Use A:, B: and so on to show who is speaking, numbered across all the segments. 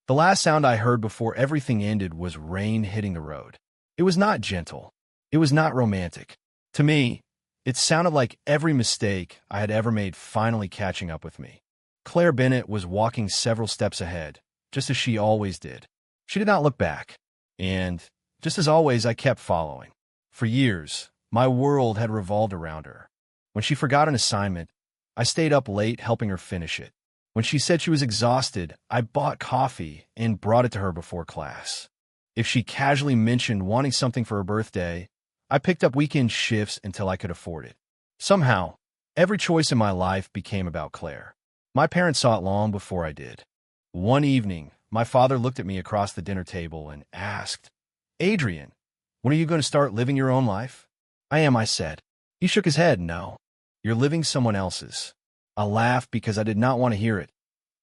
A: The last sound I heard before everything ended was rain hitting the road. It was not gentle. It was not romantic. To me, it sounded like every mistake I had ever made finally catching up with me. Claire Bennett was walking several steps ahead, just as she always did. She did not look back. And, just as always, I kept following. For years, my world had revolved around her. When she forgot an assignment, I stayed up late helping her finish it. When she said she was exhausted, I bought coffee and brought it to her before class. If she casually mentioned wanting something for her birthday, I picked up weekend shifts until I could afford it. Somehow, every choice in my life became about Claire. My parents saw it long before I did. One evening, my father looked at me across the dinner table and asked, "Adrian, when are you going to start living your own life?" "I am," I said. He shook his head. "No, you're living someone else's." I laughed because I did not want to hear it.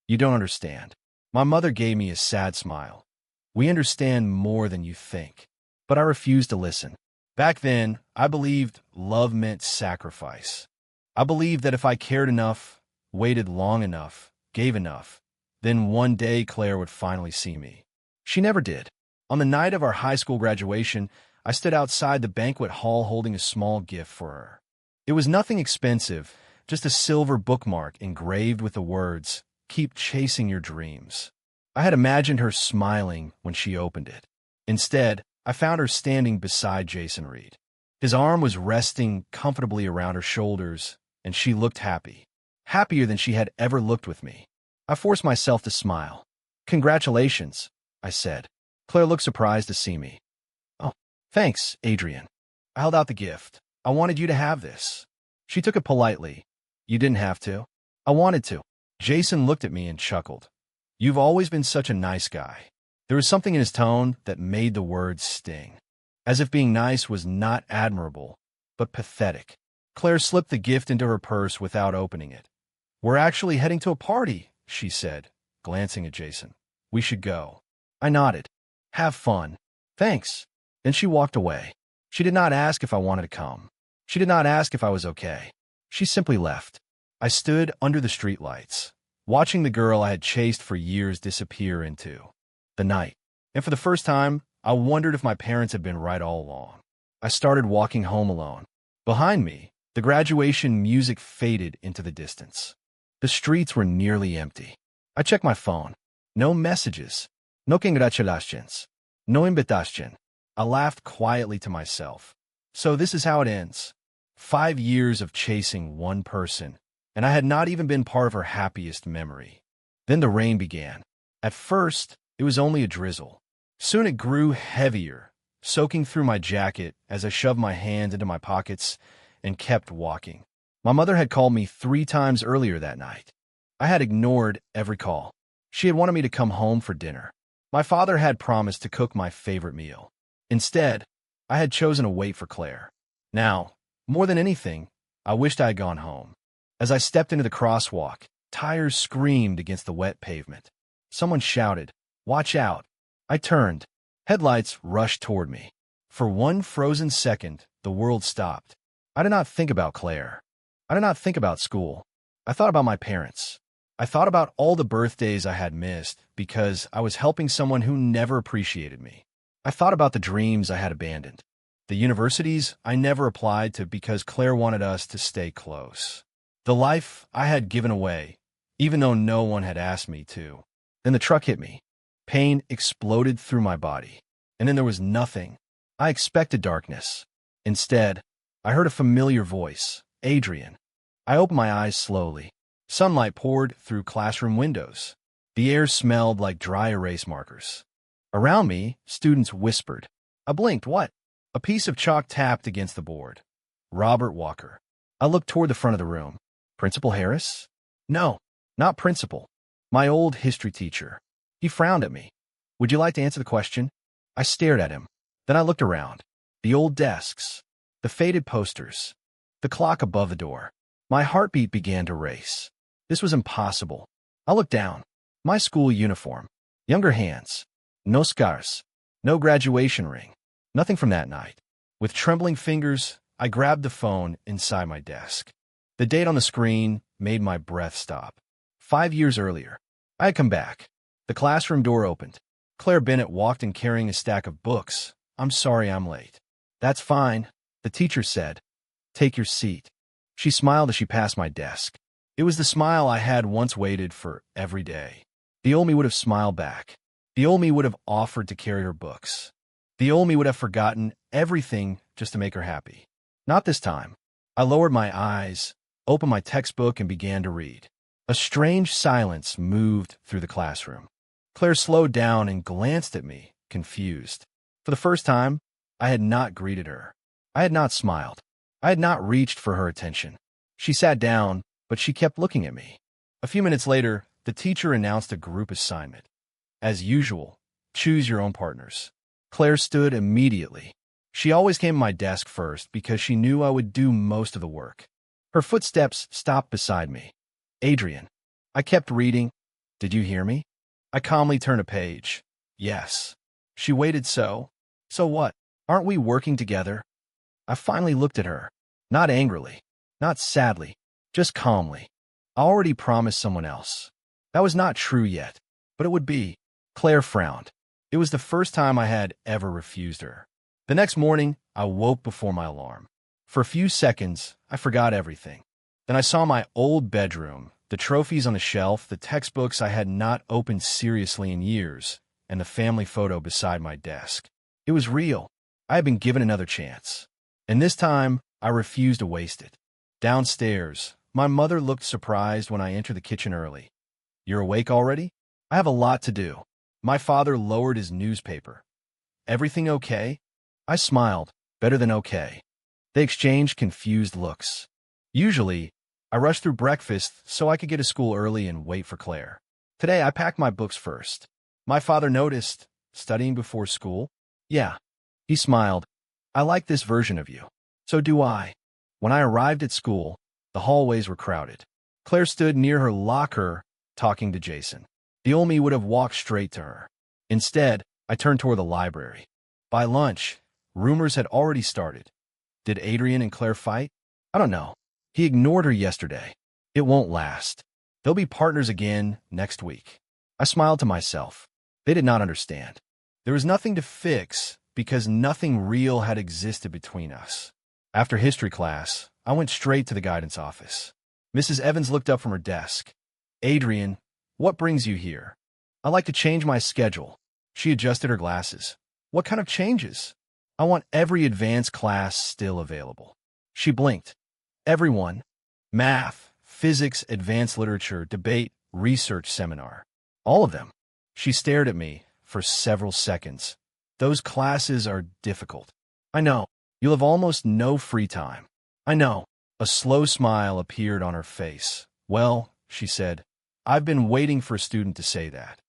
A: "You don't understand." My mother gave me a sad smile. "We understand more than you think." But I refused to listen. Back then, I believed love meant sacrifice. I believed that if I cared enough, waited long enough, gave enough, then one day Claire would finally see me. She never did. On the night of our high school graduation, I stood outside the banquet hall holding a small gift for her. It was nothing expensive, just a silver bookmark engraved with the words, "Keep chasing your dreams." I had imagined her smiling when she opened it. Instead, I found her standing beside Jason Reed. His arm was resting comfortably around her shoulders, and she looked happy. Happier than she had ever looked with me. I forced myself to smile. "Congratulations," I said. Claire looked surprised to see me. "Oh, thanks, Adrian." I held out the gift. "I wanted you to have this." She took it politely. "You didn't have to." "I wanted to." Jason looked at me and chuckled. "You've always been such a nice guy." There was something in his tone that made the words sting. As if being nice was not admirable, but pathetic. Claire slipped the gift into her purse without opening it. "We're actually heading to a party," she said, glancing at Jason. "We should go." I nodded. "Have fun." "Thanks." Then she walked away. She did not ask if I wanted to come. She did not ask if I was okay. She simply left. I stood under the streetlights, watching the girl I had chased for years disappear into the night. And for the first time, I wondered if my parents had been right all along. I started walking home alone. Behind me, the graduation music faded into the distance. The streets were nearly empty. I checked my phone. No messages. No congratulations. No invitation. I laughed quietly to myself. So this is how it ends. 5 years of chasing one person, and I had not even been part of her happiest memory. Then the rain began. At first, it was only a drizzle. Soon it grew heavier, soaking through my jacket as I shoved my hands into my pockets and kept walking. My mother had called me 3 times earlier that night. I had ignored every call. She had wanted me to come home for dinner. My father had promised to cook my favorite meal. Instead, I had chosen to wait for Claire. Now, more than anything, I wished I had gone home. As I stepped into the crosswalk, tires screamed against the wet pavement. Someone shouted, "Watch out." I turned. Headlights rushed toward me. For one frozen second, the world stopped. I did not think about Claire. I did not think about school. I thought about my parents. I thought about all the birthdays I had missed because I was helping someone who never appreciated me. I thought about the dreams I had abandoned. The universities I never applied to because Claire wanted us to stay close. The life I had given away, even though no one had asked me to. Then the truck hit me. Pain exploded through my body. And then there was nothing. I expected darkness. Instead, I heard a familiar voice, "Adrian." I opened my eyes slowly. Sunlight poured through classroom windows. The air smelled like dry erase markers. Around me, students whispered. I blinked. What? A piece of chalk tapped against the board. Robert Walker. I looked toward the front of the room. Principal Harris? No, not principal. My old history teacher. He frowned at me. "Would you like to answer the question?" I stared at him. Then I looked around. The old desks. The faded posters. The clock above the door. My heartbeat began to race. This was impossible. I looked down. My school uniform. Younger hands. No scars. No graduation ring. Nothing from that night. With trembling fingers, I grabbed the phone inside my desk. The date on the screen made my breath stop. 5 years earlier, I had come back. The classroom door opened. Claire Bennett walked in carrying a stack of books. "I'm sorry I'm late." "That's fine," the teacher said. "Take your seat." She smiled as she passed my desk. It was the smile I had once waited for every day. The old me would have smiled back. The old me would have offered to carry her books. The old me would have forgotten everything just to make her happy. Not this time. I lowered my eyes, opened my textbook, and began to read. A strange silence moved through the classroom. Claire slowed down and glanced at me, confused. For the first time, I had not greeted her. I had not smiled. I had not reached for her attention. She sat down, but she kept looking at me. A few minutes later, the teacher announced a group assignment. As usual, choose your own partners. Claire stood immediately. She always came to my desk first because she knew I would do most of the work. Her footsteps stopped beside me. "Adrian." I kept reading. "Did you hear me?" I calmly turned a page. "Yes." She waited. So what? Aren't we working together?" I finally looked at her. Not angrily, not sadly, just calmly. I already promised someone else. That was not true yet, but it would be. Claire frowned. It was the first time I had ever refused her. The next morning, I woke before my alarm. For a few seconds, I forgot everything. Then I saw my old bedroom, the trophies on the shelf, the textbooks I had not opened seriously in years, and the family photo beside my desk. It was real. I had been given another chance. And this time, I refused to waste it. Downstairs, my mother looked surprised when I entered the kitchen early. "You're awake already?" "I have a lot to do." My father lowered his newspaper. "Everything okay?" I smiled. "Better than okay." They exchanged confused looks. Usually, I rushed through breakfast so I could get to school early and wait for Claire. Today, I packed my books first. My father noticed. "Studying before school?" "Yeah." He smiled. "I like this version of you." "So do I." When I arrived at school, the hallways were crowded. Claire stood near her locker, talking to Jason. The old me would have walked straight to her. Instead, I turned toward the library. By lunch, rumors had already started. Did Adrian and Claire fight? I don't know. He ignored her yesterday. It won't last. They'll be partners again next week. I smiled to myself. They did not understand. There was nothing to fix because nothing real had existed between us. After history class, I went straight to the guidance office. Mrs. Evans looked up from her desk. "Adrian, what brings you here?" "I like to change my schedule." She adjusted her glasses. "What kind of changes?" "I want every advanced class still available." She blinked. "Everyone. Math, physics, advanced literature, debate, research seminar. All of them." She stared at me for several seconds. "Those classes are difficult." "I know. You'll have almost no free time." "I know." A slow smile appeared on her face. "Well," she said, "I've been waiting for a student to say that."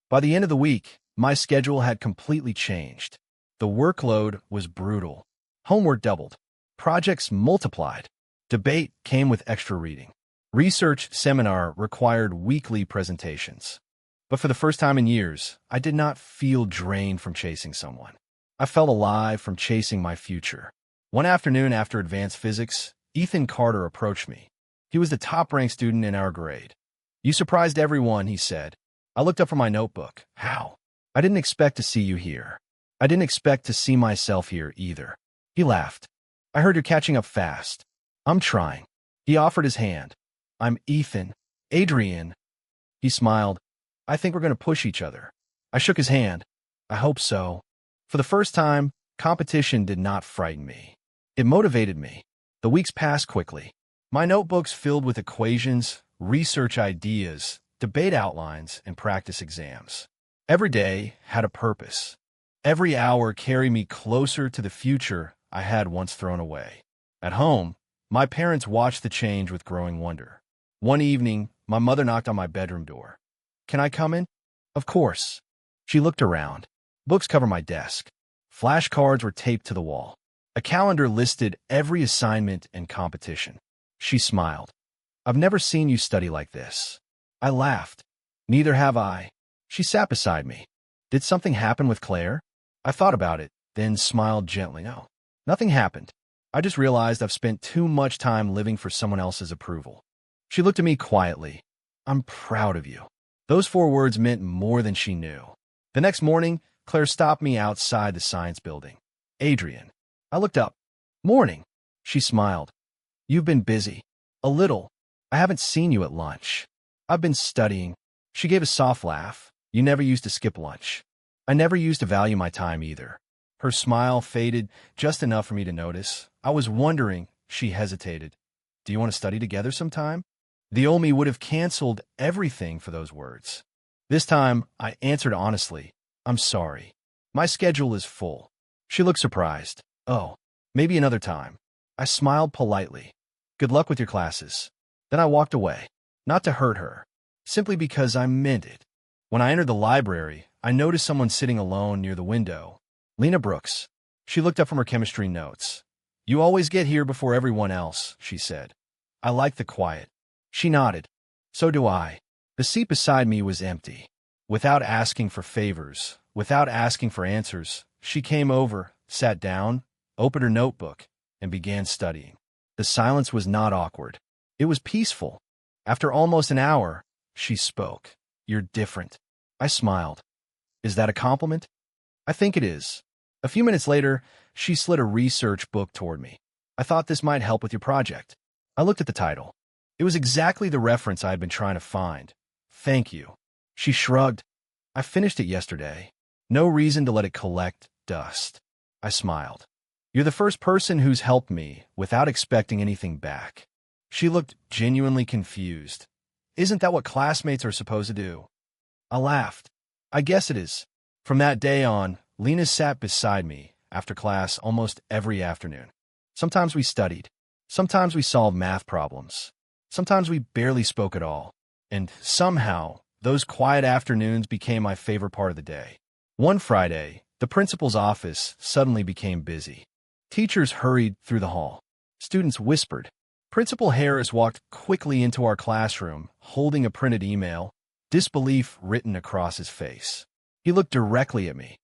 A: By the end of the week, my schedule had completely changed. The workload was brutal. Homework doubled. Projects multiplied. Debate came with extra reading. Research seminar required weekly presentations. But for the first time in years, I did not feel drained from chasing someone. I felt alive from chasing my future. One afternoon after advanced physics, Ethan Carter approached me. He was the top-ranked student in our grade. "You surprised everyone," he said. I looked up from my notebook. "How?" "I didn't expect to see you here. I didn't expect to see myself here either." He laughed. "I heard you're catching up fast." "I'm trying." He offered his hand. "I'm Ethan." "Adrian." He smiled. "I think we're going to push each other." I shook his hand. "I hope so." For the first time, competition did not frighten me. It motivated me. The weeks passed quickly. My notebooks filled with equations, research ideas, debate outlines, and practice exams. Every day had a purpose. Every hour carried me closer to the future I had once thrown away. At home, my parents watched the change with growing wonder. One evening, my mother knocked on my bedroom door. "Can I come in?" "Of course." She looked around. Books covered my desk. Flashcards were taped to the wall. A calendar listed every assignment and competition. She smiled. "I've never seen you study like this." I laughed. "Neither have I." She sat beside me. "Did something happen with Claire?" I thought about it, then smiled gently. "No, nothing happened. I just realized I've spent too much time living for someone else's approval." She looked at me quietly. "I'm proud of you." Those 4 words meant more than she knew. The next morning, Claire stopped me outside the science building. Adrian. I looked up. Morning. She smiled. You've been busy. A little. I haven't seen you at lunch. I've been studying. She gave a soft laugh. You never used to skip lunch. I never used to value my time either. Her smile faded just enough for me to notice. I was wondering. She hesitated. Do you want to study together sometime? The old me would have canceled everything for those words. This time, I answered honestly. I'm sorry. My schedule is full. She looked surprised. Oh, maybe another time. I smiled politely. Good luck with your classes. Then I walked away. Not to hurt her. Simply because I meant it. When I entered the library, I noticed someone sitting alone near the window. Lena Brooks. She looked up from her chemistry notes. You always get here before everyone else, she said. I like the quiet. She nodded. So do I. The seat beside me was empty. Without asking for favors, without asking for answers, she came over, sat down, opened her notebook, and began studying. The silence was not awkward. It was peaceful. After almost an hour, she spoke. You're different. I smiled. Is that a compliment? I think it is. A few minutes later, she slid a research book toward me. I thought this might help with your project. I looked at the title. It was exactly the reference I had been trying to find. Thank you. She shrugged. I finished it yesterday. No reason to let it collect dust. I smiled. You're the first person who's helped me without expecting anything back. She looked genuinely confused. Isn't that what classmates are supposed to do? I laughed. I guess it is. From that day on, Lena sat beside me after class almost every afternoon. Sometimes we studied. Sometimes we solved math problems. Sometimes we barely spoke at all. And somehow, those quiet afternoons became my favorite part of the day. One Friday, the principal's office suddenly became busy. Teachers hurried through the hall. Students whispered. Principal Harris walked quickly into our classroom, holding a printed email, disbelief written across his face. He looked directly at me.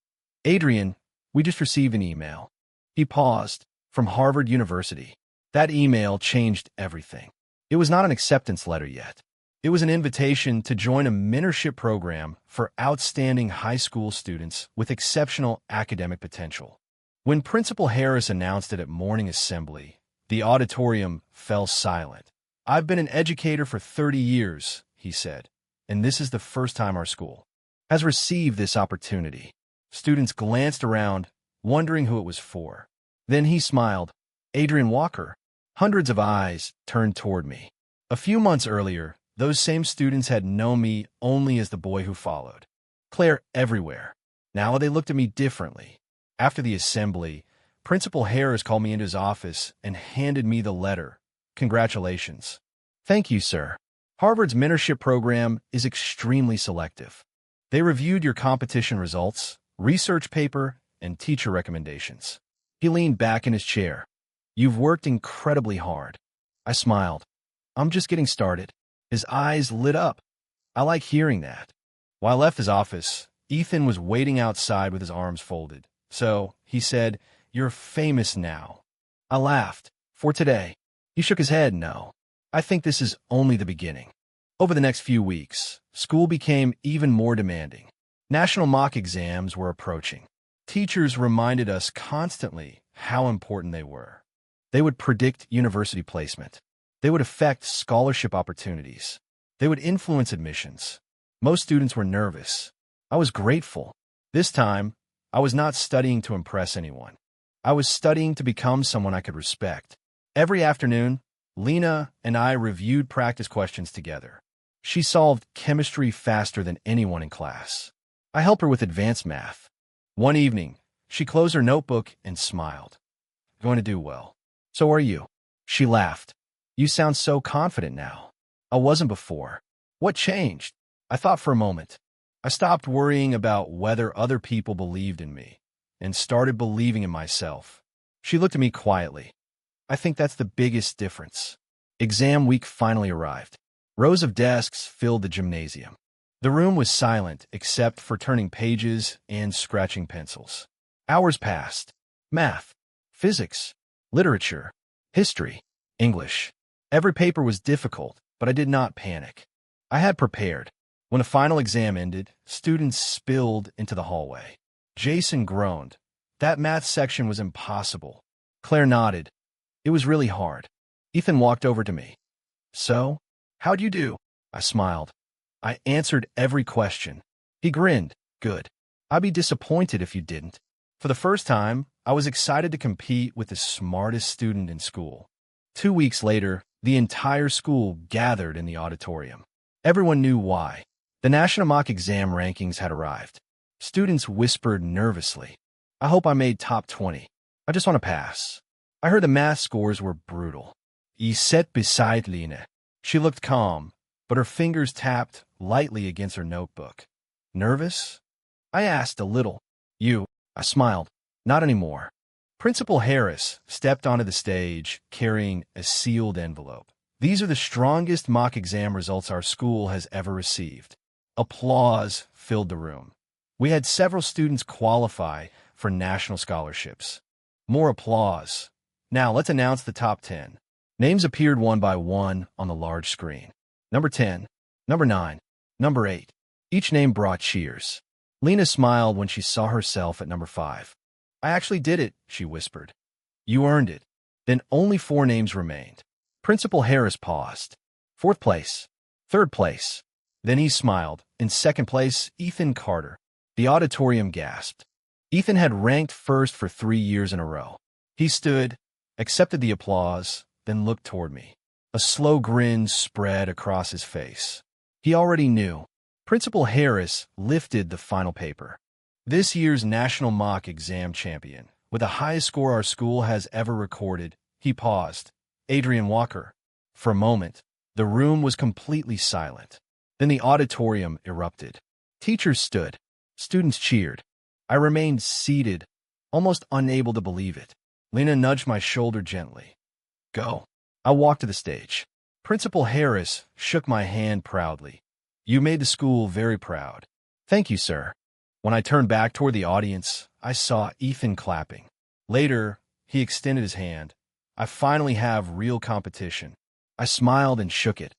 A: Adrian, we just received an email. He paused. From Harvard University. That email changed everything. It was not an acceptance letter yet. It was an invitation to join a mentorship program for outstanding high school students with exceptional academic potential. When Principal Harris announced it at morning assembly, the auditorium fell silent. I've been an educator for 30 years, he said, and this is the first time our school has received this opportunity. Students glanced around, wondering who it was for. Then he smiled. Adrian Walker. Hundreds of eyes turned toward me. A few months earlier, those same students had known me only as the boy who followed. Claire everywhere. Now they looked at me differently. After the assembly, Principal Harris called me into his office and handed me the letter. Congratulations. Thank you, sir. Harvard's mentorship program is extremely selective. They reviewed your competition results, research paper, and teacher recommendations. He leaned back in his chair. You've worked incredibly hard. I smiled. I'm just getting started. His eyes lit up. I like hearing that. While I left his office, Ethan was waiting outside with his arms folded. So, he said, you're famous now. I laughed. For today. He shook his head, no. I think this is only the beginning. Over the next few weeks, school became even more demanding. National mock exams were approaching. Teachers reminded us constantly how important they were. They would predict university placement. They would affect scholarship opportunities. They would influence admissions. Most students were nervous. I was grateful. This time, I was not studying to impress anyone. I was studying to become someone I could respect. Every afternoon, Lena and I reviewed practice questions together. She solved chemistry faster than anyone in class. I helped her with advanced math. One evening, she closed her notebook and smiled. Going to do well. So are you. She laughed. You sound so confident now. I wasn't before. What changed? I thought for a moment. I stopped worrying about whether other people believed in me and started believing in myself. She looked at me quietly. I think that's the biggest difference. Exam week finally arrived. Rows of desks filled the gymnasium. The room was silent except for turning pages and scratching pencils. Hours passed. Math, physics, literature, history, English. Every paper was difficult, but I did not panic. I had prepared. When the final exam ended, students spilled into the hallway. Jason groaned. That math section was impossible. Claire nodded. It was really hard. Ethan walked over to me. So, how'd you do? I smiled. I answered every question. He grinned. Good. I'd be disappointed if you didn't. For the first time, I was excited to compete with the smartest student in school. 2 weeks later, the entire school gathered in the auditorium. Everyone knew why. The National Mock Exam rankings had arrived. Students whispered nervously. I hope I made top 20. I just want to pass. I heard the math scores were brutal. He sat beside Lena. She looked calm, but her fingers tapped lightly against her notebook. Nervous? I asked a little. You? I smiled. Not anymore. Principal Harris stepped onto the stage carrying a sealed envelope. These are the strongest mock exam results our school has ever received. Applause filled the room. We had several students qualify for national scholarships. More applause. Now let's announce the top 10. Names appeared one by one on the large screen. Number 10, number 9, number 8. Each name brought cheers. Lena smiled when she saw herself at number 5. I actually did it, she whispered. You earned it. Then only 4 names remained. Principal Harris paused. 4th place. 3rd place. Then he smiled. In 2nd place, Ethan Carter. The auditorium gasped. Ethan had ranked first for 3 years in a row. He stood, accepted the applause, then looked toward me. A slow grin spread across his face. He already knew. Principal Harris lifted the final paper. This year's National Mock Exam champion, with the highest score our school has ever recorded, he paused. Adrian Walker. For a moment, the room was completely silent. Then the auditorium erupted. Teachers stood. Students cheered. I remained seated, almost unable to believe it. Lena nudged my shoulder gently. Go. I walked to the stage. Principal Harris shook my hand proudly. You made the school very proud. Thank you, sir. When I turned back toward the audience, I saw Ethan clapping. Later, he extended his hand. I finally have real competition. I smiled and shook it.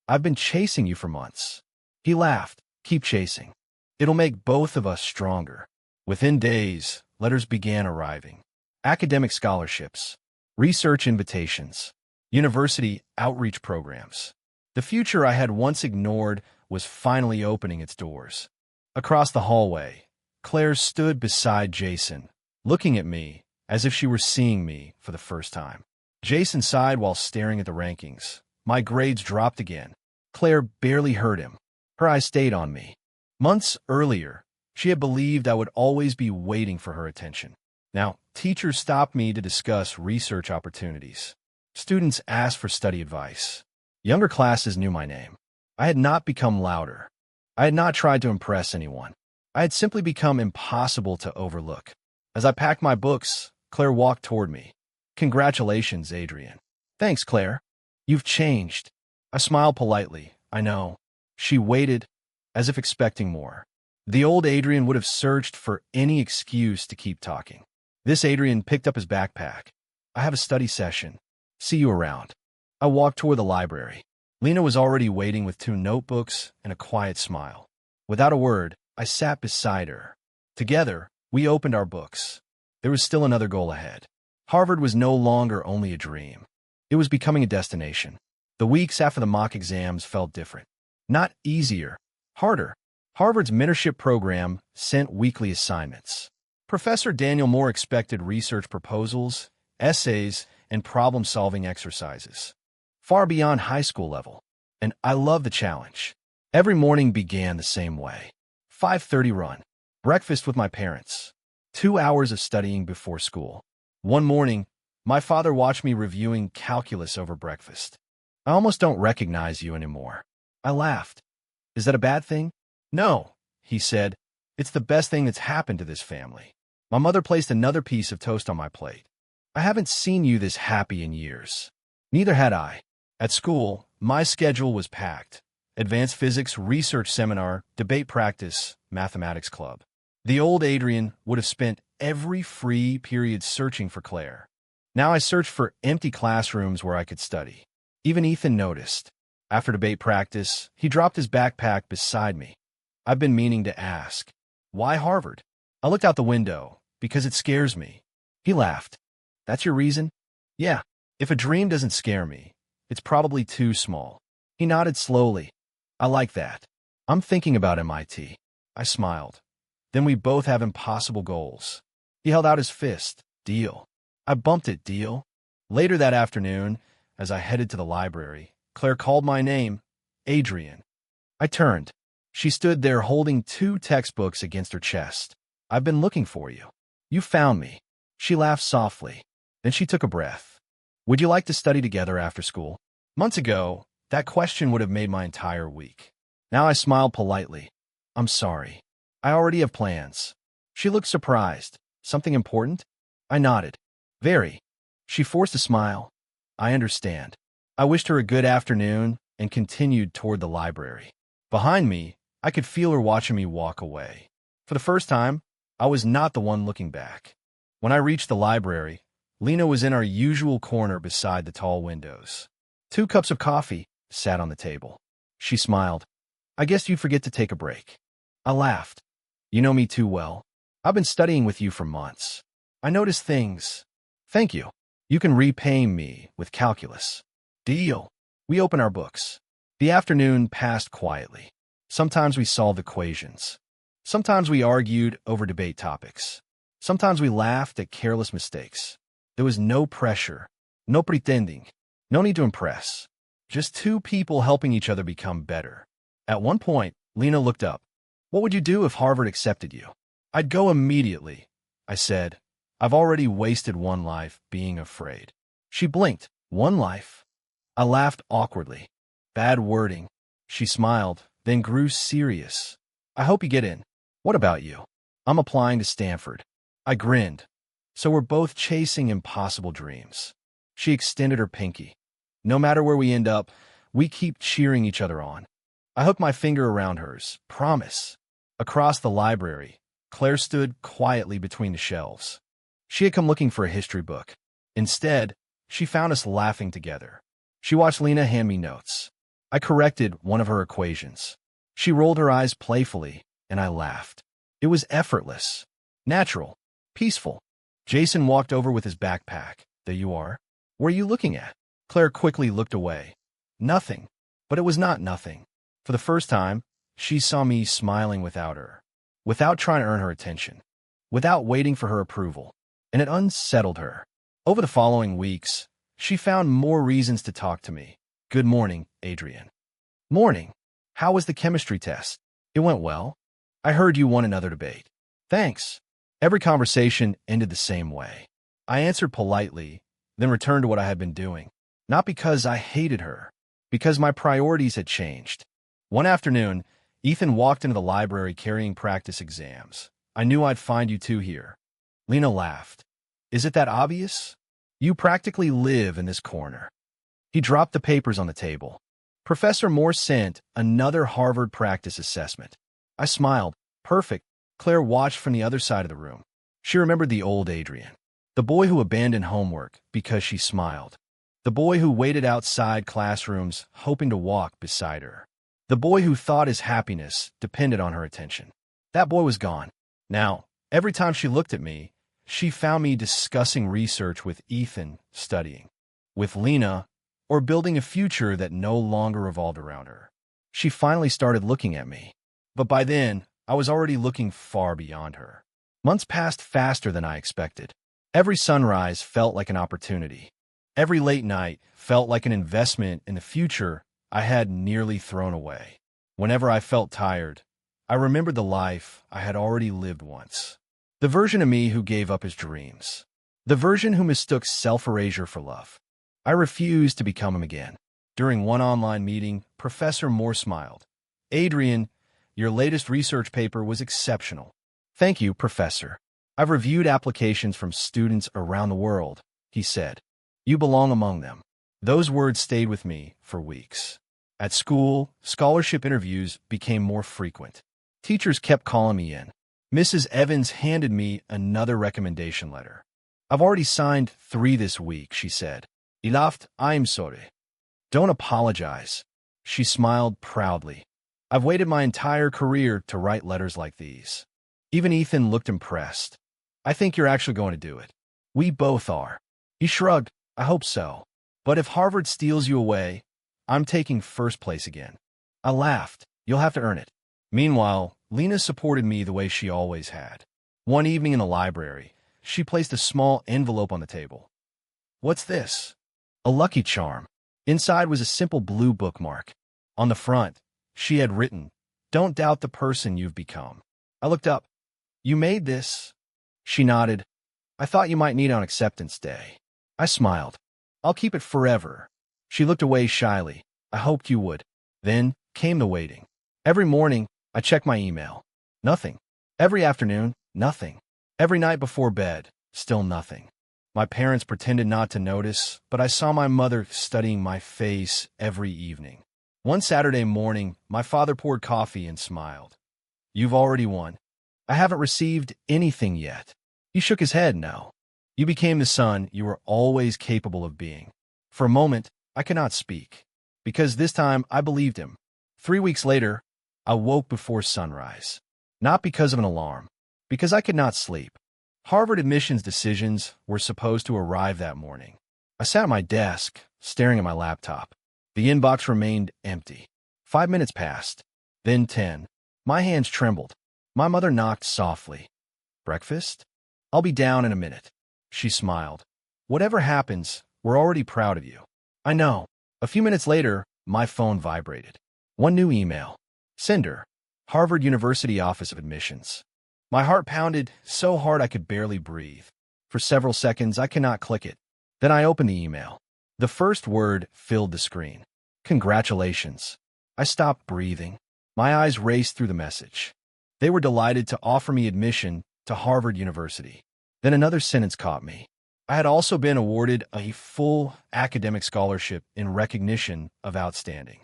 A: I've been chasing you for months. He laughed. Keep chasing. It'll make both of us stronger. Within days, letters began arriving. Academic scholarships, research invitations, university outreach programs. The future I had once ignored was finally opening its doors. Across the hallway, Claire stood beside Jason, looking at me as if she were seeing me for the first time. Jason sighed while staring at the rankings. My grades dropped again. Claire barely heard him. Her eyes stayed on me. Months earlier, she had believed I would always be waiting for her attention. Now, teachers stopped me to discuss research opportunities. Students asked for study advice. Younger classes knew my name. I had not become louder. I had not tried to impress anyone. I had simply become impossible to overlook. As I packed my books, Claire walked toward me. Congratulations, Adrian. Thanks, Claire. You've changed. I smiled politely. I know. She waited, as if expecting more. The old Adrian would have searched for any excuse to keep talking. This Adrian picked up his backpack. I have a study session. See you around. I walked toward the library. Lena was already waiting with 2 notebooks and a quiet smile. Without a word, I sat beside her. Together, we opened our books. There was still another goal ahead. Harvard was no longer only a dream. It was becoming a destination. The weeks after the mock exams felt different. Not easier, harder. Harvard's mentorship program sent weekly assignments. Professor Daniel Moore expected research proposals, essays, and problem-solving exercises, far beyond high school level. And I love the challenge. Every morning began the same way. 5:30 run. Breakfast with my parents. 2 hours of studying before school. One morning, my father watched me reviewing calculus over breakfast. I almost don't recognize you anymore. I laughed. Is that a bad thing? No, he said. It's the best thing that's happened to this family. My mother placed another piece of toast on my plate. I haven't seen you this happy in years. Neither had I. At school, my schedule was packed. Advanced physics research seminar, debate practice, mathematics club. The old Adrian would have spent every free period searching for Claire. Now I searched for empty classrooms where I could study. Even Ethan noticed. After debate practice, he dropped his backpack beside me. I've been meaning to ask, why Harvard? I looked out the window, because it scares me. He laughed. That's your reason? Yeah. If a dream doesn't scare me, it's probably too small. He nodded slowly. I like that. I'm thinking about MIT. I smiled. Then we both have impossible goals. He held out his fist. Deal. I bumped it, deal. Later that afternoon, as I headed to the library, Claire called my name, Adrian. I turned. She stood there holding 2 textbooks against her chest. I've been looking for you. You found me. She laughed softly. Then she took a breath. Would you like to study together after school? Months ago, that question would have made my entire week. Now I smiled politely. I'm sorry. I already have plans. She looked surprised. Something important? I nodded. Very. She forced a smile. I understand. I wished her a good afternoon and continued toward the library. Behind me, I could feel her watching me walk away. For the first time, I was not the one looking back. When I reached the library, Lena was in our usual corner beside the tall windows. 2 cups of coffee sat on the table. She smiled. I guess you'd forget to take a break. I laughed. You know me too well. I've been studying with you for months. I notice things. Thank you. You can repay me with calculus. Deal. We open our books. The afternoon passed quietly. Sometimes we solved equations. Sometimes we argued over debate topics. Sometimes we laughed at careless mistakes. There was no pressure, no pretending, no need to impress. Just 2 people helping each other become better. At one point, Lena looked up. What would you do if Harvard accepted you? I'd go immediately, I said. I've already wasted 1 life being afraid. She blinked. 1 life? I laughed awkwardly. Bad wording. She smiled, then grew serious. I hope you get in. What about you? I'm applying to Stanford. I grinned. So we're both chasing impossible dreams. She extended her pinky. No matter where we end up, we keep cheering each other on. I hooked my finger around hers. Promise. Across the library, Claire stood quietly between the shelves. She had come looking for a history book. Instead, she found us laughing together. She watched Lena hand me notes. I corrected one of her equations. She rolled her eyes playfully, and I laughed. It was effortless, natural, peaceful. Jason walked over with his backpack. There you are. What are you looking at? Claire quickly looked away. Nothing. But it was not nothing. For the first time, she saw me smiling without her, without trying to earn her attention, without waiting for her approval, and it unsettled her. Over the following weeks, she found more reasons to talk to me. Good morning, Adrian. Morning. How was the chemistry test? It went well. I heard you won another debate. Thanks. Every conversation ended the same way. I answered politely, then returned to what I had been doing. Not because I hated her, because my priorities had changed. One afternoon, Ethan walked into the library carrying practice exams. I knew I'd find you 2 here. Lena laughed. Is it that obvious? You practically live in this corner. He dropped the papers on the table. Professor Moore sent another Harvard practice assessment. I smiled. Perfect. Claire watched from the other side of the room. She remembered the old Adrian, the boy who abandoned homework because she smiled, the boy who waited outside classrooms hoping to walk beside her, the boy who thought his happiness depended on her attention. That boy was gone. Now, every time she looked at me, she found me discussing research with Ethan, studying, with Lena, or building a future that no longer revolved around her. She finally started looking at me. But by then, I was already looking far beyond her. Months passed faster than I expected. Every sunrise felt like an opportunity. Every late night felt like an investment in the future I had nearly thrown away. Whenever I felt tired, I remembered the life I had already lived once. The version of me who gave up his dreams. The version who mistook self-erasure for love. I refused to become him again. During one online meeting, Professor Moore smiled. Adrian, your latest research paper was exceptional. Thank you, Professor. I've reviewed applications from students around the world, he said. You belong among them. Those words stayed with me for weeks. At school, scholarship interviews became more frequent. Teachers kept calling me in. Mrs. Evans handed me another recommendation letter. I've already signed 3 this week, she said. Ilaft, I'm sorry. Don't apologize. She smiled proudly. I've waited my entire career to write letters like these. Even Ethan looked impressed. I think you're actually going to do it. We both are. He shrugged. I hope so. But if Harvard steals you away, I'm taking first place again. I laughed. You'll have to earn it. Meanwhile, Lena supported me the way she always had. One evening in the library, she placed a small envelope on the table. What's this? A Lucky Charm. Inside was a simple blue bookmark. On the front, she had written, "Don't doubt the person you've become." I looked up. You made this? She nodded. I thought you might need on acceptance day. I smiled. I'll keep it forever. She looked away shyly. I hoped you would. Then came the waiting. Every morning, I checked my email. Nothing. Every afternoon, nothing. Every night before bed, still nothing. My parents pretended not to notice, but I saw my mother studying my face every evening. One Saturday morning, my father poured coffee and smiled. You've already won. I haven't received anything yet. He shook his head, no. You became the son you were always capable of being. For a moment, I could not speak, because this time I believed him. 3 weeks later, I woke before sunrise. Not because of an alarm, because I could not sleep. Harvard admissions decisions were supposed to arrive that morning. I sat at my desk, staring at my laptop. The inbox remained empty. 5 minutes passed, then 10. My hands trembled. My mother knocked softly. Breakfast? I'll be down in a minute. She smiled. Whatever happens, we're already proud of you. I know. A few minutes later, my phone vibrated. One new email. Sender. Harvard University Office of Admissions. My heart pounded so hard I could barely breathe. For several seconds, I could not click it. Then I opened the email. The first word filled the screen. Congratulations. I stopped breathing. My eyes raced through the message. They were delighted to offer me admission to Harvard University. Then another sentence caught me. I had also been awarded a full academic scholarship in recognition of outstanding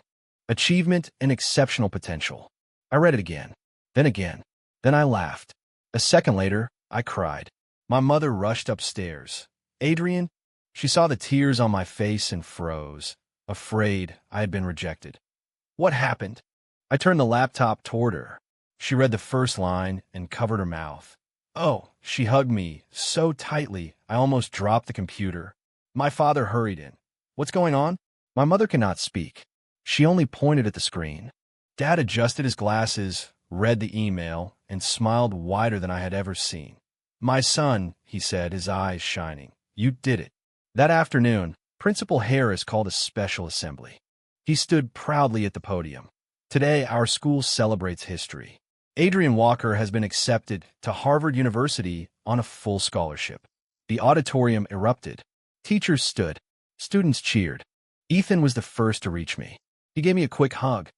A: achievement and exceptional potential. I read it again. Then I laughed. A second later, I cried. My mother rushed upstairs. Adrian? She saw the tears on my face and froze, afraid I had been rejected. What happened? I turned the laptop toward her. She read the first line and covered her mouth. Oh, she hugged me so tightly I almost dropped the computer. My father hurried in. What's going on? My mother cannot speak. She only pointed at the screen. Dad adjusted his glasses, read the email, and smiled wider than I had ever seen. My son, he said, his eyes shining. You did it. That afternoon, Principal Harris called a special assembly. He stood proudly at the podium. Today, our school celebrates history. Adrian Walker has been accepted to Harvard University on a full scholarship. The auditorium erupted. Teachers stood. Students cheered. Ethan was the first to reach me. He gave me a quick hug.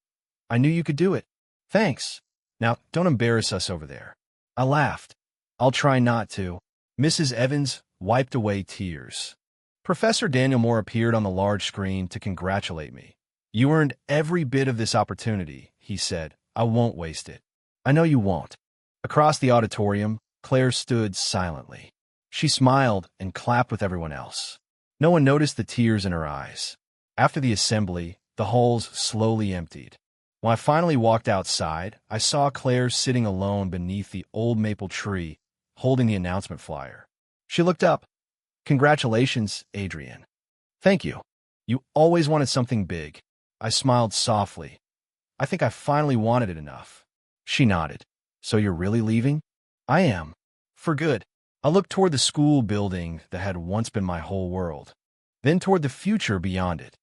A: I knew you could do it. Thanks. Now, don't embarrass us over there. I laughed. I'll try not to. Mrs. Evans wiped away tears. Professor Daniel Moore appeared on the large screen to congratulate me. You earned every bit of this opportunity, he said. I won't waste it. I know you won't. Across the auditorium, Claire stood silently. She smiled and clapped with everyone else. No one noticed the tears in her eyes. After the assembly, the halls slowly emptied. When I finally walked outside, I saw Claire sitting alone beneath the old maple tree, holding the announcement flyer. She looked up. Congratulations, Adrian. Thank you. You always wanted something big. I smiled softly. I think I finally wanted it enough. She nodded. So you're really leaving? I am. For good. I looked toward the school building that had once been my whole world. Then toward the future beyond it.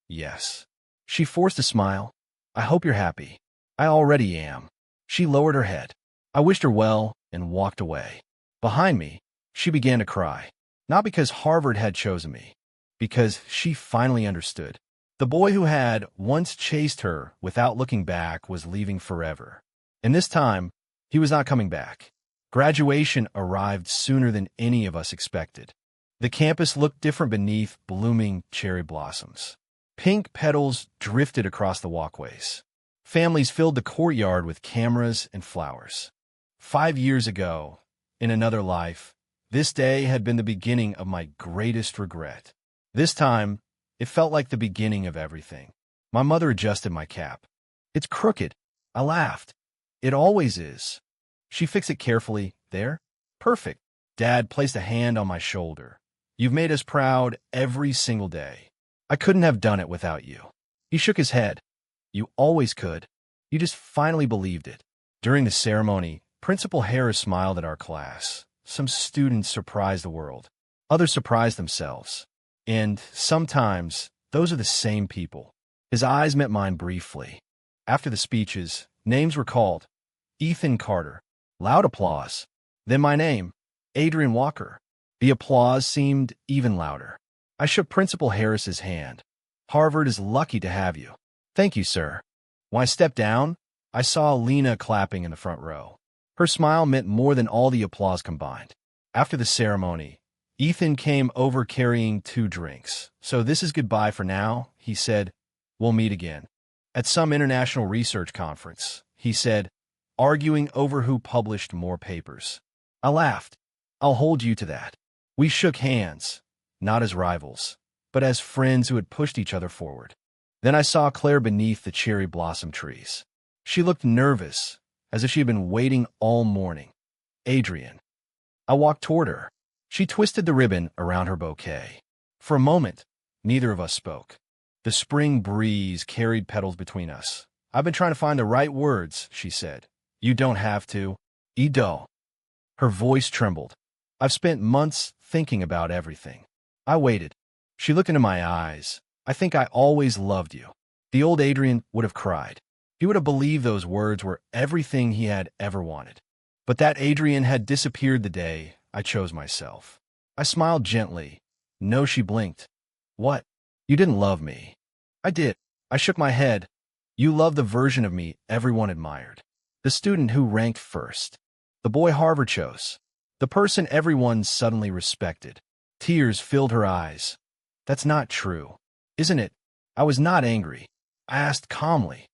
A: Yes. She forced a smile. I hope you're happy. I already am. She lowered her head. I wished her well and walked away. Behind me, she began to cry. Not because Harvard had chosen me. Because she finally understood. The boy who had once chased her without looking back was leaving forever. And this time, he was not coming back. Graduation arrived sooner than any of us expected. The campus looked different beneath blooming cherry blossoms. Pink petals drifted across the walkways. Families filled the courtyard with cameras and flowers. 5 years ago, in another life, this day had been the beginning of my greatest regret. This time, it felt like the beginning of everything. My mother adjusted my cap. It's crooked. I laughed. It always is. She fixed it carefully. There? Perfect. Dad placed a hand on my shoulder. You've made us proud every single day. I couldn't have done it without you. He shook his head. You always could. You just finally believed it. During the ceremony, Principal Harris smiled at our class. Some students surprised the world. Others surprised themselves. And sometimes, those are the same people. His eyes met mine briefly. After the speeches, names were called. Ethan Carter. Loud applause. Then my name, Adrian Walker. The applause seemed even louder. I shook Principal Harris's hand. Harvard is lucky to have you. Thank you, sir. When I stepped down, I saw Lena clapping in the front row. Her smile meant more than all the applause combined. After the ceremony, Ethan came over carrying 2 drinks. So this is goodbye for now, he said. We'll meet again. At some international research conference, he said, arguing over who published more papers. I laughed. I'll hold you to that. We shook hands, not as rivals, but as friends who had pushed each other forward. Then I saw Claire beneath the cherry blossom trees. She looked nervous, as if she had been waiting all morning. Adrian. I walked toward her. She twisted the ribbon around her bouquet. For a moment, neither of us spoke. The spring breeze carried petals between us. I've been trying to find the right words, she said. You don't have to. Ido. Her voice trembled. I've spent months thinking about everything. I waited. She looked into my eyes. I think I always loved you. The old Adrian would have cried. He would have believed those words were everything he had ever wanted. But that Adrian had disappeared the day I chose myself. I smiled gently. No, she blinked. What? You didn't love me. I did. I shook my head. You loved the version of me everyone admired. The student who ranked first. The boy Harvard chose. The person everyone suddenly respected. Tears filled her eyes. That's not true, isn't it? I was not angry. I asked calmly.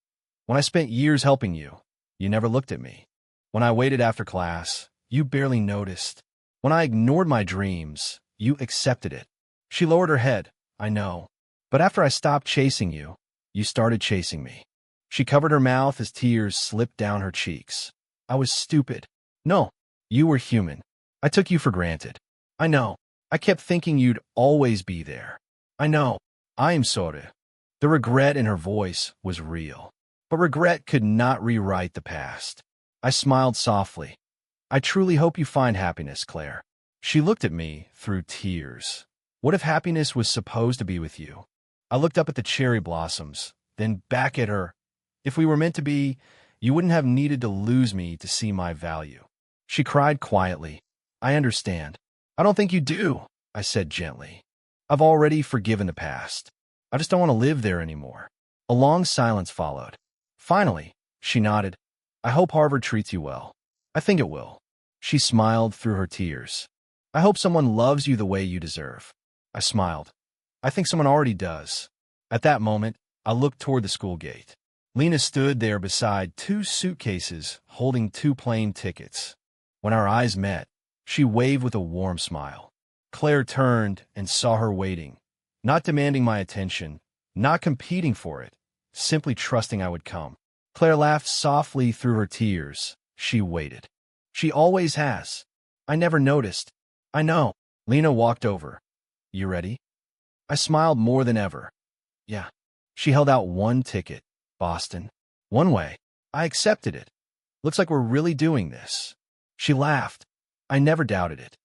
A: When I spent years helping you, you never looked at me. When I waited after class, you barely noticed. When I ignored my dreams, you accepted it. She lowered her head. I know. But after I stopped chasing you, you started chasing me. She covered her mouth as tears slipped down her cheeks. I was stupid. No, you were human. I took you for granted. I know. I kept thinking you'd always be there. I know. I am sorry. The regret in her voice was real. But regret could not rewrite the past. I smiled softly. I truly hope you find happiness, Claire. She looked at me through tears. What if happiness was supposed to be with you? I looked up at the cherry blossoms, then back at her. If we were meant to be, you wouldn't have needed to lose me to see my value. She cried quietly. I understand. I don't think you do, I said gently. I've already forgiven the past. I just don't want to live there anymore. A long silence followed. Finally, she nodded. I hope Harvard treats you well. I think it will. She smiled through her tears. I hope someone loves you the way you deserve. I smiled. I think someone already does. At that moment, I looked toward the school gate. Lena stood there beside 2 suitcases holding 2 plane tickets. When our eyes met, she waved with a warm smile. Claire turned and saw her waiting, not demanding my attention, not competing for it, simply trusting I would come. Claire laughed softly through her tears. She waited. She always has. I never noticed. I know. Lena walked over. You ready? I smiled more than ever. Yeah. She held out 1 ticket. Boston. One way. I accepted it. Looks like we're really doing this. She laughed. I never doubted it.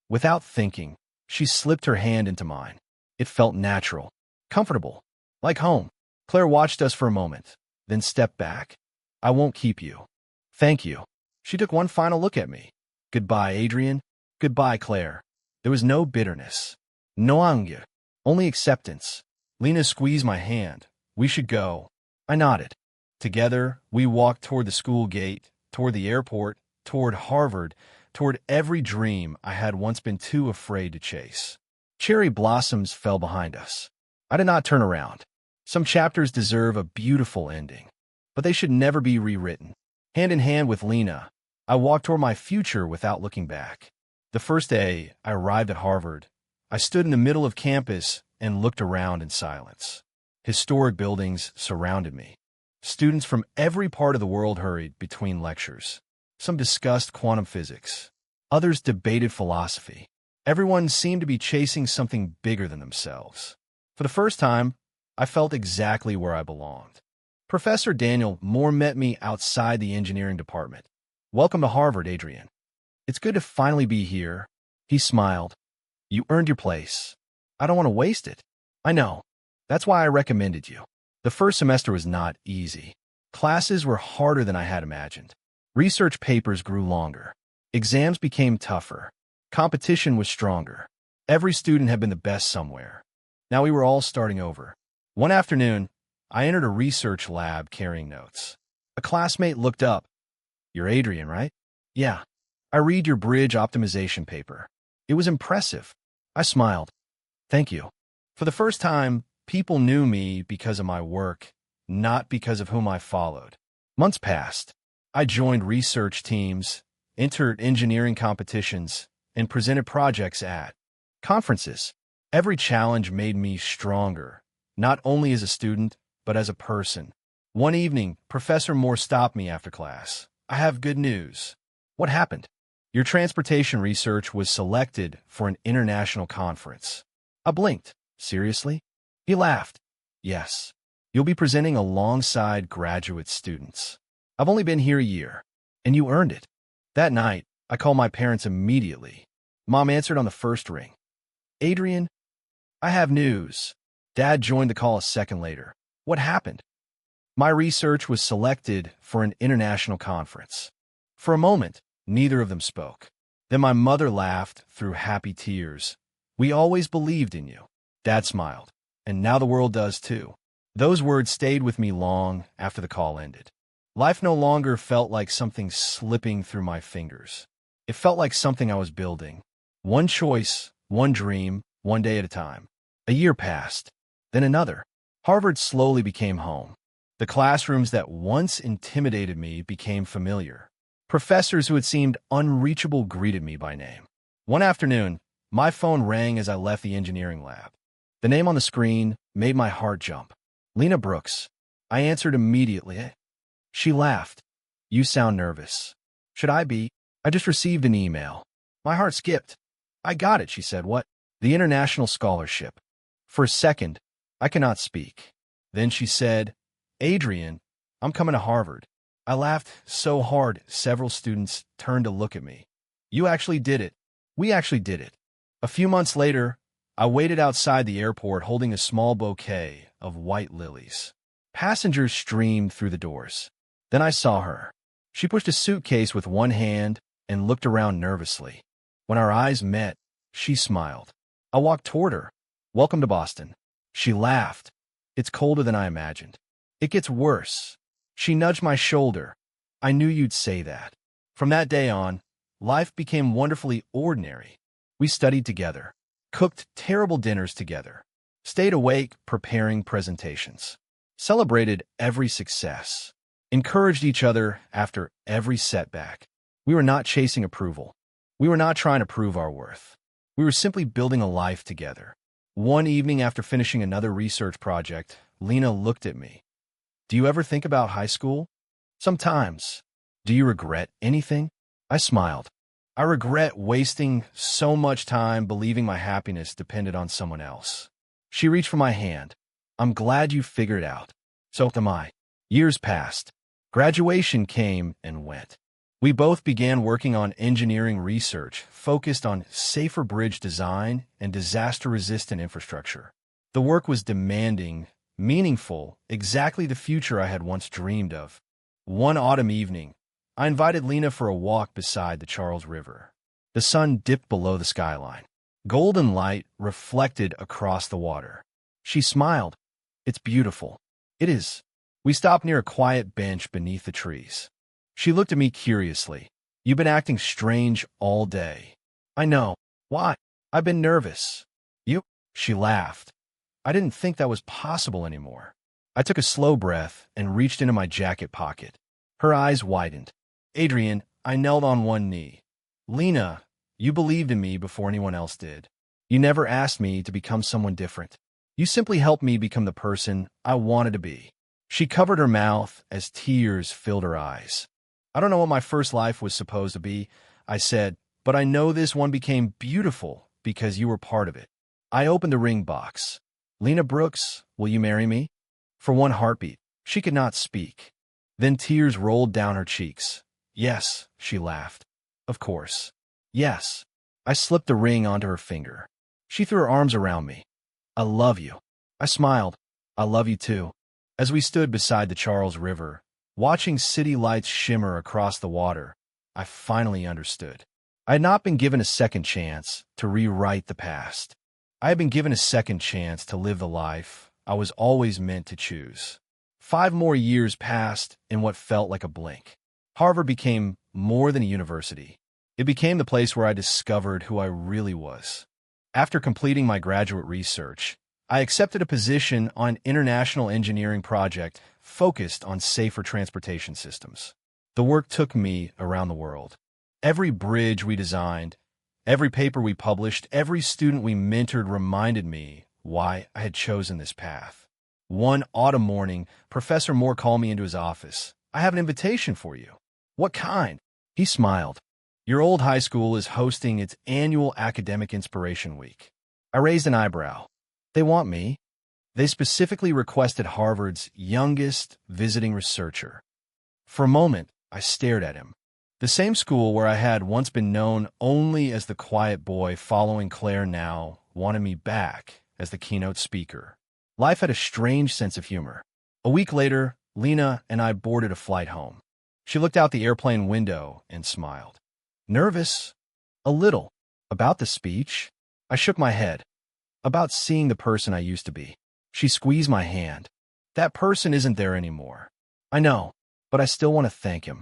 A: Without thinking, she slipped her hand into mine. It felt natural, comfortable, like home. Claire watched us for a moment, then stepped back. I won't keep you. Thank you. She took one final look at me. Goodbye, Adrian. Goodbye, Claire. There was no bitterness. No anger. Only acceptance. Lena squeezed my hand. We should go. I nodded. Together, we walked toward the school gate, toward the airport, toward Harvard, toward every dream I had once been too afraid to chase. Cherry blossoms fell behind us. I did not turn around. Some chapters deserve a beautiful ending, but they should never be rewritten. Hand in hand with Lena, I walked toward my future without looking back. The first day I arrived at Harvard, I stood in the middle of campus and looked around in silence. Historic buildings surrounded me. Students from every part of the world hurried between lectures. Some discussed quantum physics. Others debated philosophy. Everyone seemed to be chasing something bigger than themselves. For the first time, I felt exactly where I belonged. Professor Daniel Moore met me outside the engineering department. "Welcome to Harvard, Adrian. It's good to finally be here." He smiled. "You earned your place. I don't want to waste it." "I know. That's why I recommended you." The first semester was not easy. Classes were harder than I had imagined. Research papers grew longer. Exams became tougher. Competition was stronger. Every student had been the best somewhere. Now we were all starting over. One afternoon, I entered a research lab carrying notes. A classmate looked up. "You're Adrian, right?" "Yeah. I read your bridge optimization paper. It was impressive." I smiled. "Thank you." For the first time, people knew me because of my work, not because of whom I followed. Months passed. I joined research teams, entered engineering competitions, and presented projects at conferences. Every challenge made me stronger, not only as a student, but as a person. One evening, Professor Moore stopped me after class. "I have good news." "What happened?" "Your transportation research was selected for an international conference." I blinked. "Seriously?" He laughed. "Yes. You'll be presenting alongside graduate students. I've only been here a year, and you earned it." That night, I called my parents immediately. Mom answered on the first ring. "Adrian, I have news." Dad joined the call a second later. "What happened?" "My research was selected for an international conference." For a moment, neither of them spoke. Then my mother laughed through happy tears. "We always believed in you." Dad smiled. "And now the world does too." Those words stayed with me long after the call ended. Life no longer felt like something slipping through my fingers. It felt like something I was building. One choice, one dream, one day at a time. A year passed, then another. Harvard slowly became home. The classrooms that once intimidated me became familiar. Professors who had seemed unreachable greeted me by name. One afternoon, my phone rang as I left the engineering lab. The name on the screen made my heart jump. Lena Brooks. I answered immediately. She laughed. "You sound nervous." "Should I be? I just received an email." My heart skipped. "I got it," she said. "What?" "The international scholarship." For a second, I could not speak. Then she said, "Adrian, I'm coming to Harvard." I laughed so hard, several students turned to look at me. "You actually did it." "We actually did it." A few months later, I waited outside the airport holding a small bouquet of white lilies. Passengers streamed through the doors. Then I saw her. She pushed a suitcase with one hand and looked around nervously. When our eyes met, she smiled. I walked toward her. "Welcome to Boston." She laughed. "It's colder than I imagined." "It gets worse." She nudged my shoulder. "I knew you'd say that." From that day on, life became wonderfully ordinary. We studied together, cooked terrible dinners together, stayed awake preparing presentations, celebrated every success, encouraged each other after every setback. We were not chasing approval. We were not trying to prove our worth. We were simply building a life together. One evening after finishing another research project, Lena looked at me. "Do you ever think about high school?" "Sometimes." "Do you regret anything?" I smiled. "I regret wasting so much time believing my happiness depended on someone else." She reached for my hand. "I'm glad you figured it out." "So am I." Years passed. Graduation came and went. We both began working on engineering research focused on safer bridge design and disaster-resistant infrastructure. The work was demanding, meaningful, exactly the future I had once dreamed of. One autumn evening, I invited Lena for a walk beside the Charles River. The sun dipped below the skyline. Golden light reflected across the water. She smiled. "It's beautiful." "It is." We stopped near a quiet bench beneath the trees. She looked at me curiously. "You've been acting strange all day." "I know." "Why?" "I've been nervous." "You?" She laughed. I didn't think that was possible anymore. I took a slow breath and reached into my jacket pocket. Her eyes widened. "Adrian," I knelt on one knee. "Lena, you believed in me before anyone else did. You never asked me to become someone different. You simply helped me become the person I wanted to be. She covered her mouth as tears filled her eyes. I don't know what my first life was supposed to be, I said, but I know this one became beautiful because you were part of it. I opened the ring box. Lena Brooks, will you marry me? For one heartbeat, she could not speak. Then tears rolled down her cheeks. Yes, she laughed. Of course. Yes. I slipped the ring onto her finger. She threw her arms around me. I love you. I smiled. I love you too. As we stood beside the Charles River, watching city lights shimmer across the water, I finally understood. I had not been given a second chance to rewrite the past. I had been given a second chance to live the life I was always meant to choose. 5 more years passed in what felt like a blink. Harvard became more than a university. It became the place where I discovered who I really was. After completing my graduate research, I accepted a position on an international engineering project focused on safer transportation systems. The work took me around the world. Every bridge we designed, every paper we published, every student we mentored reminded me why I had chosen this path. One autumn morning, Professor Moore called me into his office. I have an invitation for you. What kind? He smiled. Your old high school is hosting its annual Academic Inspiration Week. I raised an eyebrow. They want me. They specifically requested Harvard's youngest visiting researcher. For a moment, I stared at him. The same school where I had once been known only as the quiet boy following Claire now wanted me back as the keynote speaker. Life had a strange sense of humor. A week later, Lena and I boarded a flight home. She looked out the airplane window and smiled. Nervous? A little. About the speech? I shook my head. About seeing the person I used to be. She squeezed my hand. That person isn't there anymore. I know, but I still want to thank him.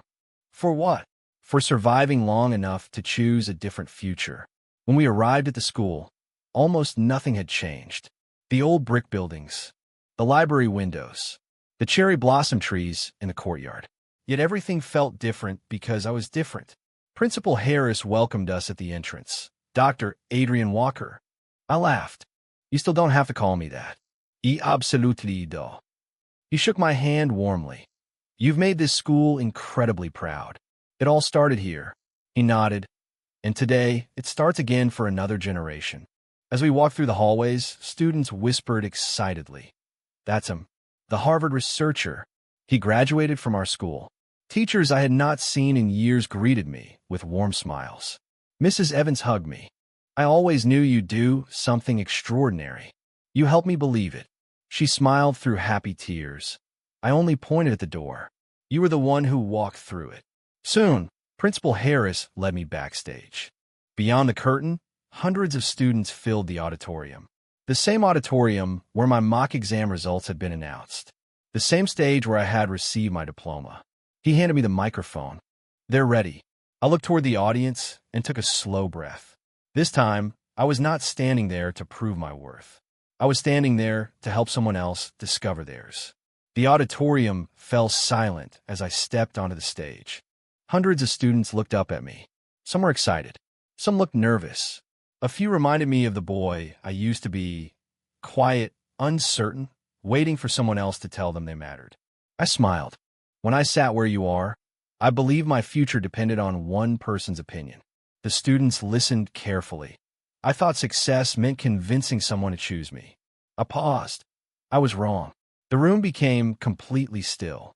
A: For what? For surviving long enough to choose a different future. When we arrived at the school, almost nothing had changed. The old brick buildings, the library windows, the cherry blossom trees in the courtyard. Yet everything felt different because I was different. Principal Harris welcomed us at the entrance. Dr. Adrian Walker. I laughed. You still don't have to call me that. Absolutely do. He shook my hand warmly. You've made this school incredibly proud. It all started here. He nodded. And today, it starts again for another generation. As we walked through the hallways, students whispered excitedly. That's him. The Harvard researcher. He graduated from our school. Teachers I had not seen in years greeted me with warm smiles. Mrs. Evans hugged me. I always knew you'd do something extraordinary. You helped me believe it. She smiled through happy tears. I only pointed at the door. You were the one who walked through it. Soon, Principal Harris led me backstage. Beyond the curtain, hundreds of students filled the auditorium. The same auditorium where my mock exam results had been announced. The same stage where I had received my diploma. He handed me the microphone. They're ready. I looked toward the audience and took a slow breath. This time, I was not standing there to prove my worth. I was standing there to help someone else discover theirs. The auditorium fell silent as I stepped onto the stage. Hundreds of students looked up at me. Some were excited. Some looked nervous. A few reminded me of the boy I used to be, quiet, uncertain, waiting for someone else to tell them they mattered. I smiled. When I sat where you are, I believed my future depended on one person's opinion. The students listened carefully. I thought success meant convincing someone to choose me. I paused. I was wrong. The room became completely still.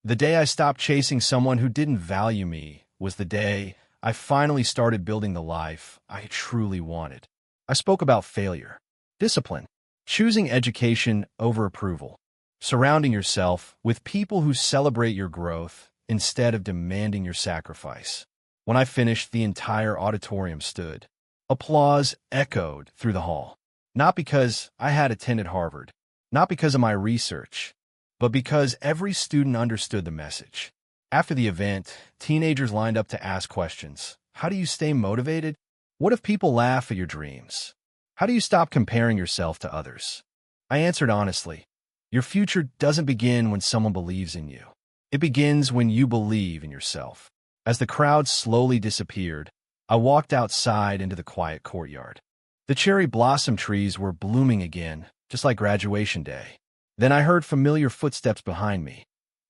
A: The day I stopped chasing someone who didn't value me was the day I finally started building the life I truly wanted. I spoke about failure, discipline, choosing education over approval, surrounding yourself with people who celebrate your growth instead of demanding your sacrifice. When I finished, the entire auditorium stood. Applause echoed through the hall. Not because I had attended Harvard, not because of my research, but because every student understood the message. After the event, teenagers lined up to ask questions. How do you stay motivated? What if people laugh at your dreams? How do you stop comparing yourself to others? I answered honestly. Your future doesn't begin when someone believes in you. It begins when you believe in yourself. As the crowd slowly disappeared, I walked outside into the quiet courtyard. The cherry blossom trees were blooming again, just like graduation day. Then I heard familiar footsteps behind me.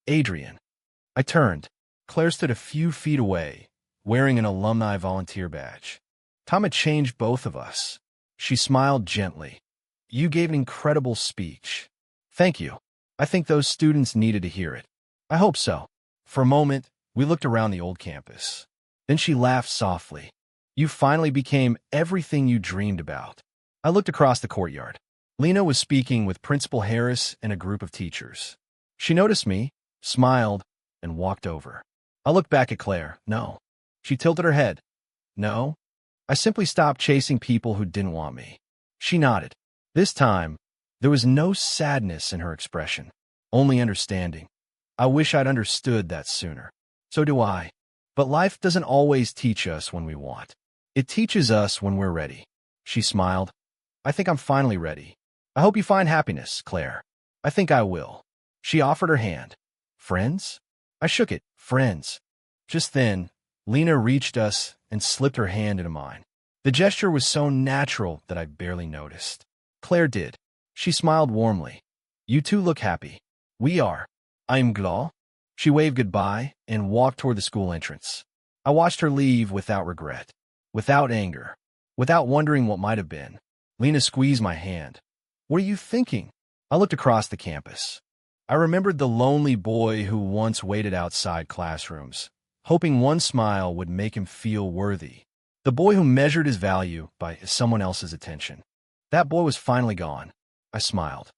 A: Adrian. I turned. Claire stood a few feet away, wearing an alumni volunteer badge. Tom had changed both of us. She smiled gently. You gave an incredible speech. Thank you. I think those students needed to hear it. I hope so. For a moment, we looked around the old campus. Then she laughed softly. You finally became everything you dreamed about. I looked across the courtyard. Lena was speaking with Principal Harris and a group of teachers. She noticed me, smiled, and walked over. I looked back at Claire. No. She tilted her head. No. I simply stopped chasing people who didn't want me. She nodded. This time, there was no sadness in her expression, only understanding. I wish I'd understood that sooner. So do I. But life doesn't always teach us when we want. It teaches us when we're ready. She smiled. I think I'm finally ready. I hope you find happiness, Claire. I think I will. She offered her hand. Friends? I shook it. Friends. Just then, Lena reached us and slipped her hand into mine. The gesture was so natural that I barely noticed. Claire did. She smiled warmly. You two look happy. We are. I'm glad. She waved goodbye and walked toward the school entrance. I watched her leave without regret, without anger, without wondering what might have been. Lena squeezed my hand. What are you thinking? I looked across the campus. I remembered the lonely boy who once waited outside classrooms, hoping one smile would make him feel worthy. The boy who measured his value by someone else's attention. That boy was finally gone. I smiled.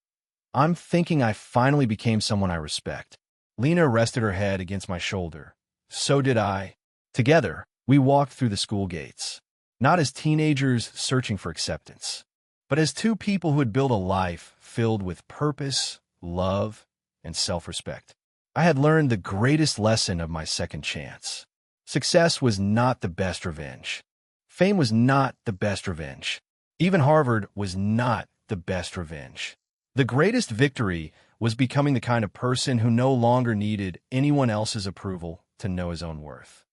A: I'm thinking I finally became someone I respect. Lena rested her head against my shoulder. So did I. Together, we walked through the school gates, not as teenagers searching for acceptance, but as two people who had built a life filled with purpose, love, and self-respect. I had learned the greatest lesson of my second chance. Success was not the best revenge. Fame was not the best revenge. Even Harvard was not the best revenge. The greatest victory was becoming the kind of person who no longer needed anyone else's approval to know his own worth.